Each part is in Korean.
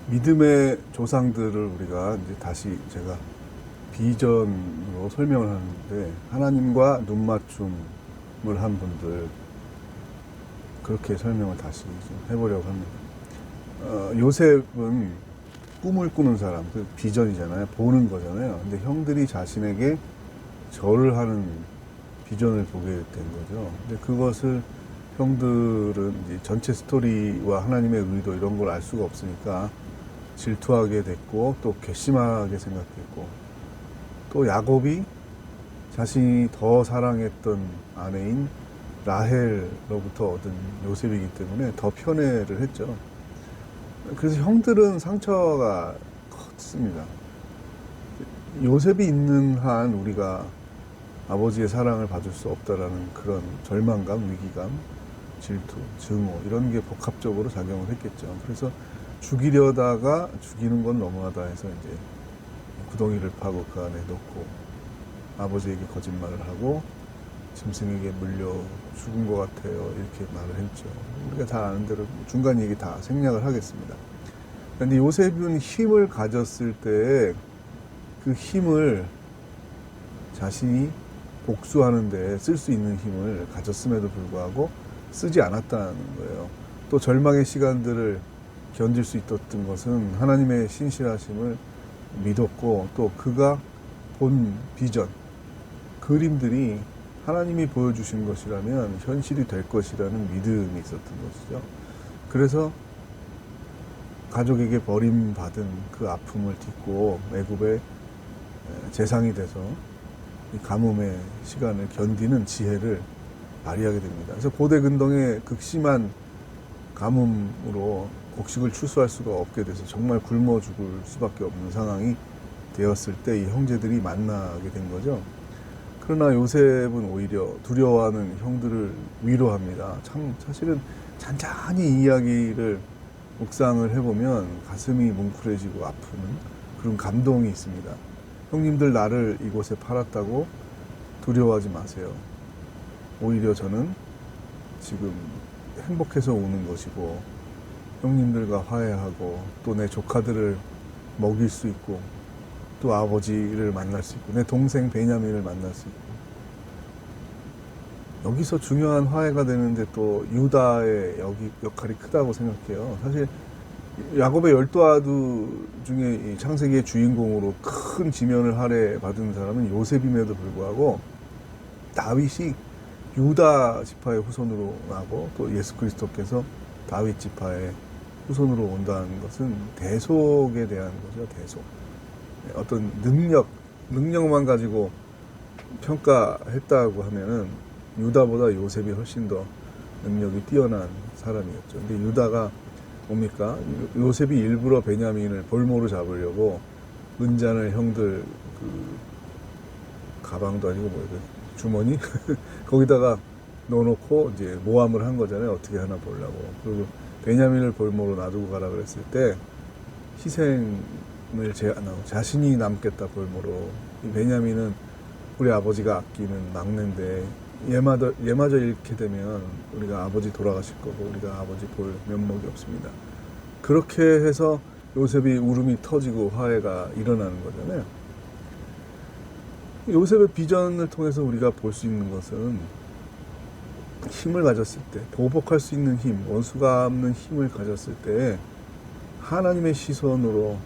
믿음의 조상들을 우리가 이제 다시 제가 비전으로 설명을 하는데, 하나님과 눈맞춤을 한 분들, 그렇게 설명을 다시 좀 해보려고 합니다. 요셉은 꿈을 꾸는 사람, 그 비전이잖아요. 보는 거잖아요. 근데 형들이 자신에게 절을 하는 비전을 보게 된 거죠. 근데 그것을 형들은 이제 전체 스토리와 하나님의 의도 이런 걸 알 수가 없으니까 질투하게 됐고, 또 괘씸하게 생각했고, 또 야곱이 자신이 더 사랑했던 아내인 라헬로부터 얻은 요셉이기 때문에 더 편애를 했죠. 그래서 형들은 상처가 컸습니다. 요셉이 있는 한 우리가 아버지의 사랑을 받을 수 없다라는 그런 절망감, 위기감, 질투, 증오 이런 게 복합적으로 작용을 했겠죠. 그래서 죽이려다가 죽이는 건 너무하다 해서 이제 구덩이를 파고 그 안에 넣고 아버지에게 거짓말을 하고 짐승에게 물려 죽은 것 같아요. 이렇게 말을 했죠. 우리가 다 아는 대로 중간 얘기 다 생략을 하겠습니다. 그런데 요셉은 힘을 가졌을 때 그 힘을 자신이 복수하는 데 쓸 수 있는 힘을 가졌음에도 불구하고 쓰지 않았다는 거예요. 또 절망의 시간들을 견딜 수 있었던 것은 하나님의 신실하심을 믿었고, 또 그가 본 비전, 그림들이 하나님이 보여주신 것이라면 현실이 될 것이라는 믿음이 있었던 것이죠. 그래서 가족에게 버림받은 그 아픔을 딛고 애굽의 재상이 돼서 이 가뭄의 시간을 견디는 지혜를 발휘하게 됩니다. 그래서 고대 근동의 극심한 가뭄으로 곡식을 추수할 수가 없게 돼서 정말 굶어 죽을 수밖에 없는 상황이 되었을 때 이 형제들이 만나게 된 거죠. 그러나 요셉은 오히려 두려워하는 형들을 위로합니다. 참 사실은 잔잔히 이야기를 묵상을 해보면 가슴이 뭉클해지고 아프는 그런 감동이 있습니다. 형님들 나를 이곳에 팔았다고 두려워하지 마세요. 오히려 저는 지금 행복해서 오는 것이고, 형님들과 화해하고 또 내 조카들을 먹일 수 있고, 또 아버지를 만날 수 있고, 내 동생 베냐민을 만날 수 있고, 여기서 중요한 화해가 되는데 또 유다의 역할이 크다고 생각해요. 사실 야곱의 12아들 중에 창세기의 주인공으로 큰 지면을 할애받은 사람은 요셉임에도 불구하고 다윗이 유다 지파의 후손으로 나고, 또 예수 그리스도께서 다윗 지파의 후손으로 온다는 것은 대속에 대한 거죠. 대속. 어떤 능력만 가지고 평가했다고 하면은 유다보다 요셉이 훨씬 더 능력이 뛰어난 사람이었죠. 근데 유다가 뭡니까? 요셉이 일부러 베냐민을 볼모로 잡으려고 은잔을 형들 그 가방도 아니고 주머니 거기다가 넣어놓고 이제 모함을 한 거잖아요. 어떻게 하나 보려고. 그리고 베냐민을 볼모로 놔두고 가라 그랬을 때 희생을 제안하고 자신이 남겠다 볼모로. 이 베냐민은 우리 아버지가 아끼는 막내인데 얘마저 잃게 되면 우리가 아버지 돌아가실 거고 우리가 아버지 볼 면목이 없습니다. 그렇게 해서 요셉이 울음이 터지고 화해가 일어나는 거잖아요. 요셉의 비전을 통해서 우리가 볼 수 있는 것은 힘을 가졌을 때, 보복할 수 있는 힘, 원수가 없는 힘을 가졌을 때 하나님의 시선으로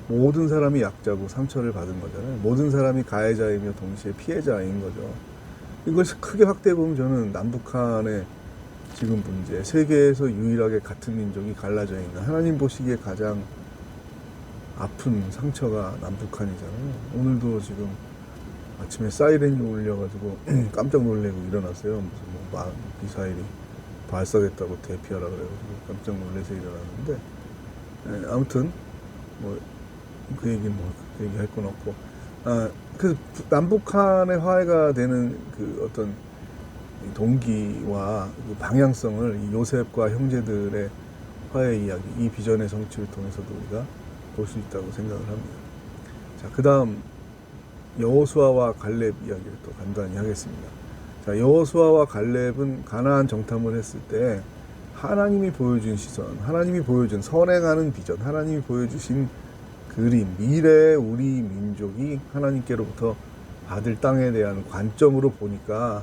모든 사람이 약자고 상처를 받은 거잖아요. 모든 사람이 가해자이며 동시에 피해자인 거죠. 이걸 크게 확대해 보면 저는 남북한의 지금 문제, 세계에서 유일하게 같은 민족이 갈라져 있는, 하나님 보시기에 가장 아픈 상처가 남북한이잖아요. 오늘도 지금 아침에 사이렌이 울려가지고 깜짝 놀래고 일어났어요. 무슨 미사일이 발사됐다고 대피하라 그래가지고 깜짝 놀래서 일어났는데, 아무튼 그 얘기 할 건 없고, 그 남북한의 화해가 되는 그 어떤 동기와 그 방향성을 이 요셉과 형제들의 화해 이야기, 이 비전의 성취를 통해서도 우리가 볼 수 있다고 생각을 합니다. 자, 그 다음 여호수아와 갈렙 이야기를 또 간단히 하겠습니다. 자, 여호수아와 갈렙은 가나안 정탐을 했을 때 하나님이 보여준 시선, 하나님이 보여준 선행하는 비전, 하나님이 보여주신 그림, 미래의 우리 민족이 하나님께로부터 받을 땅에 대한 관점으로 보니까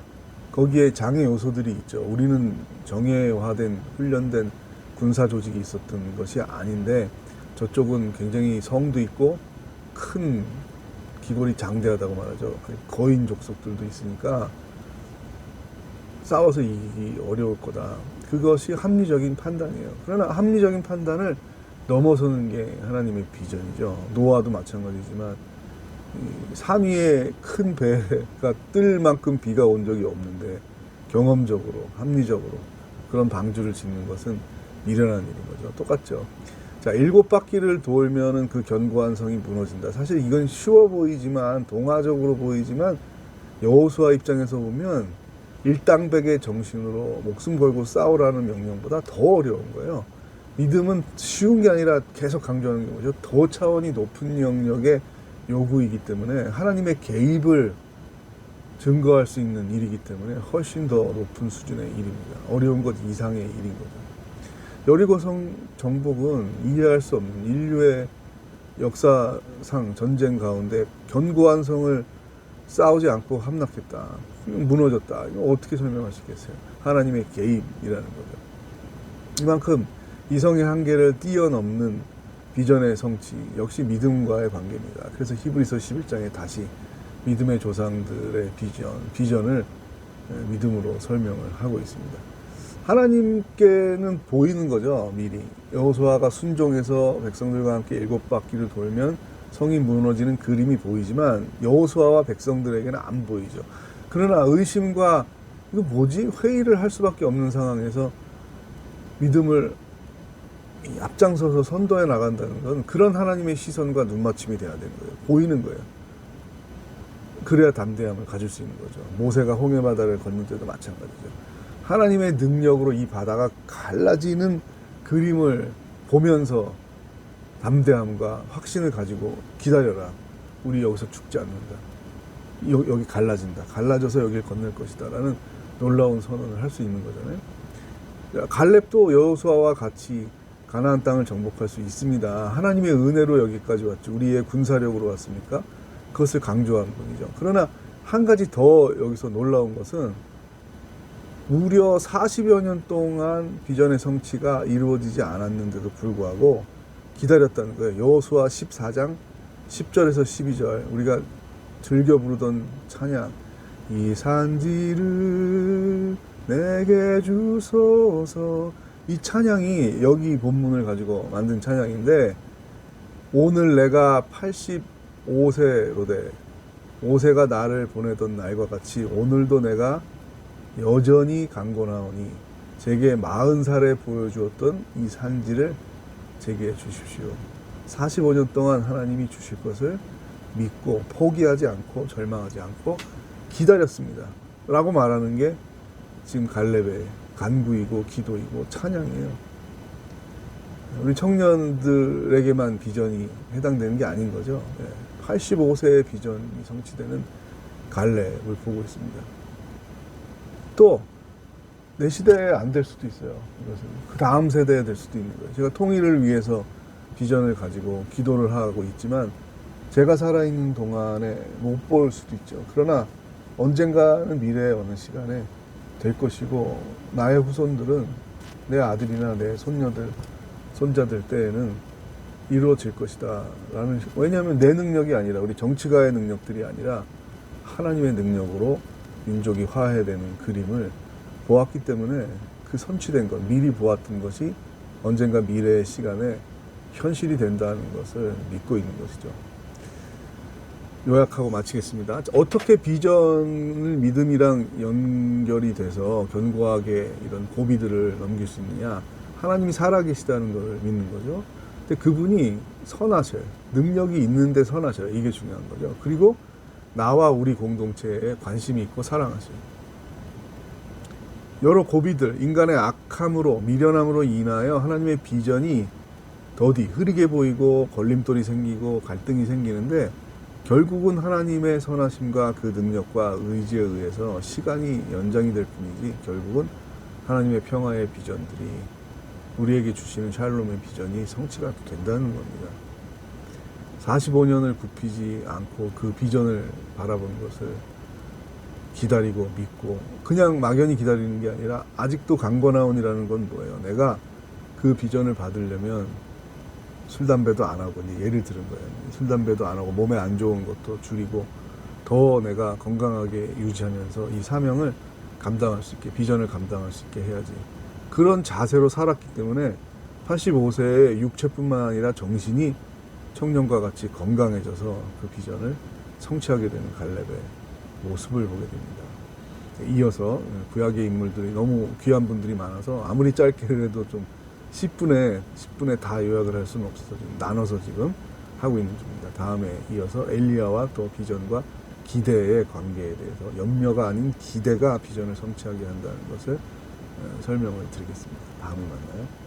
거기에 장애 요소들이 있죠. 우리는 정예화된, 훈련된 군사 조직이 있었던 것이 아닌데 저쪽은 굉장히 성도 있고 큰 기골이 장대하다고 말하죠. 거인 족속들도 있으니까 싸워서 이기기 어려울 거다. 그것이 합리적인 판단이에요. 그러나 합리적인 판단을 넘어서는 게 하나님의 비전이죠. 노아도 마찬가지지만 산 위에 큰 배가 뜰 만큼 비가 온 적이 없는데 경험적으로, 합리적으로 그런 방주를 짓는 것은 미련한 일인 거죠. 똑같죠. 자, 7바퀴를 돌면은 그 견고한 성이 무너진다. 사실 이건 쉬워 보이지만, 동화적으로 보이지만 여호수아 입장에서 보면 일당백의 정신으로 목숨 걸고 싸우라는 명령보다 더 어려운 거예요. 믿음은 쉬운 게 아니라 계속 강조하는 게 뭐죠? 더 차원이 높은 영역의 요구이기 때문에 하나님의 개입을 증거할 수 있는 일이기 때문에 훨씬 더 높은 수준의 일입니다. 어려운 것 이상의 일인 거죠. 여리고성 정복은 이해할 수 없는 인류의 역사상 전쟁 가운데 견고한 성을 싸우지 않고 함락했다. 무너졌다. 이거 어떻게 설명할 수 있겠어요? 하나님의 개입이라는 거죠. 이만큼 이 성의 한계를 뛰어넘는 비전의 성취, 역시 믿음과의 관계입니다. 그래서 히브리서 11장에 다시 믿음의 조상들의 비전을 믿음으로 설명을 하고 있습니다. 하나님께는 보이는 거죠, 미리. 여호수아가 순종해서 백성들과 함께 7바퀴를 돌면 성이 무너지는 그림이 보이지만 여호수아와 백성들에게는 안 보이죠. 그러나 의심과 이거 뭐지? 회의를 할 수밖에 없는 상황에서 믿음을 앞장서서 선도해 나간다는 건 그런 하나님의 시선과 눈맞춤이 돼야 되는 거예요. 보이는 거예요. 그래야 담대함을 가질 수 있는 거죠. 모세가 홍해 바다를 걷는 때도 마찬가지죠. 하나님의 능력으로 이 바다가 갈라지는 그림을 보면서 담대함과 확신을 가지고 기다려라. 우리 여기서 죽지 않는다. 여기 갈라진다. 갈라져서 여길 건널 것이다. 라는 놀라운 선언을 할 수 있는 거잖아요. 갈렙도 여호수아와 같이 가나안 땅을 정복할 수 있습니다. 하나님의 은혜로 여기까지 왔죠. 우리의 군사력으로 왔습니까? 그것을 강조하는 분이죠. 그러나 한 가지 더 여기서 놀라운 것은 무려 40여 년 동안 비전의 성취가 이루어지지 않았는데도 불구하고 기다렸다는 거예요. 여호수아 14장 10절에서 12절 우리가 즐겨 부르던 찬양, 이 산지를 내게 주소서. 이 찬양이 여기 본문을 가지고 만든 찬양인데 오늘 내가 85세로 돼 모세가 나를 보내던 날과 같이 오늘도 내가 여전히 강건하오니 제게 40살에 보여주었던 이 산지를 제게 주십시오. 45년 동안 하나님이 주실 것을 믿고 포기하지 않고 절망하지 않고 기다렸습니다. 라고 말하는 게 지금 갈렙의 간구이고 기도이고 찬양이에요. 우리 청년들에게만 비전이 해당되는 게 아닌 거죠. 85세의 비전이 성취되는 갈렙을 보고 있습니다. 또 내 시대에 안 될 수도 있어요. 이것은 그 다음 세대에 될 수도 있는 거예요. 제가 통일을 위해서 비전을 가지고 기도를 하고 있지만 제가 살아있는 동안에 못 볼 수도 있죠. 그러나 언젠가는 미래의 어느 시간에 될 것이고 나의 후손들은 내 아들이나 내 손녀들, 손자들 때에는 이루어질 것이다. 왜냐하면 내 능력이 아니라 우리 정치가의 능력들이 아니라 하나님의 능력으로 민족이 화해되는 그림을 보았기 때문에 그 선취된 것, 미리 보았던 것이 언젠가 미래의 시간에 현실이 된다는 것을 믿고 있는 것이죠. 요약하고 마치겠습니다. 어떻게 비전을 믿음이랑 연결이 돼서 견고하게 이런 고비들을 넘길 수 있느냐? 하나님이 살아계시다는 걸 믿는 거죠. 근데 그분이 선하셔요. 능력이 있는데 선하셔요. 이게 중요한 거죠. 그리고 나와 우리 공동체에 관심이 있고 사랑하셔요. 여러 고비들, 인간의 악함으로, 미련함으로 인하여 하나님의 비전이 더디 흐리게 보이고 걸림돌이 생기고 갈등이 생기는데 결국은 하나님의 선하심과 그 능력과 의지에 의해서 시간이 연장이 될 뿐이지 결국은 하나님의 평화의 비전들이 우리에게 주시는 샬롬의 비전이 성취가 된다는 겁니다. 45년을 굽히지 않고 그 비전을 바라본 것을 기다리고 믿고 그냥 막연히 기다리는 게 아니라 아직도 강권하온이라는 건 뭐예요? 내가 그 비전을 받으려면 술, 담배도 안 하고, 이제 예를 들은 거예요. 술, 담배도 안 하고 몸에 안 좋은 것도 줄이고 더 내가 건강하게 유지하면서 이 사명을 감당할 수 있게, 비전을 감당할 수 있게 해야지. 그런 자세로 살았기 때문에 85세에 육체뿐만 아니라 정신이 청년과 같이 건강해져서 그 비전을 성취하게 되는 갈렙의 모습을 보게 됩니다. 이어서 구약의 인물들이 너무 귀한 분들이 많아서 아무리 짧게라도 좀 10분에 다 요약을 할 수는 없어서 지금 나눠서 지금 하고 있는 중입니다. 다음에 이어서 엘리야와 또 비전과 기대의 관계에 대해서 염려가 아닌 기대가 비전을 성취하게 한다는 것을 설명을 드리겠습니다. 다음에 만나요.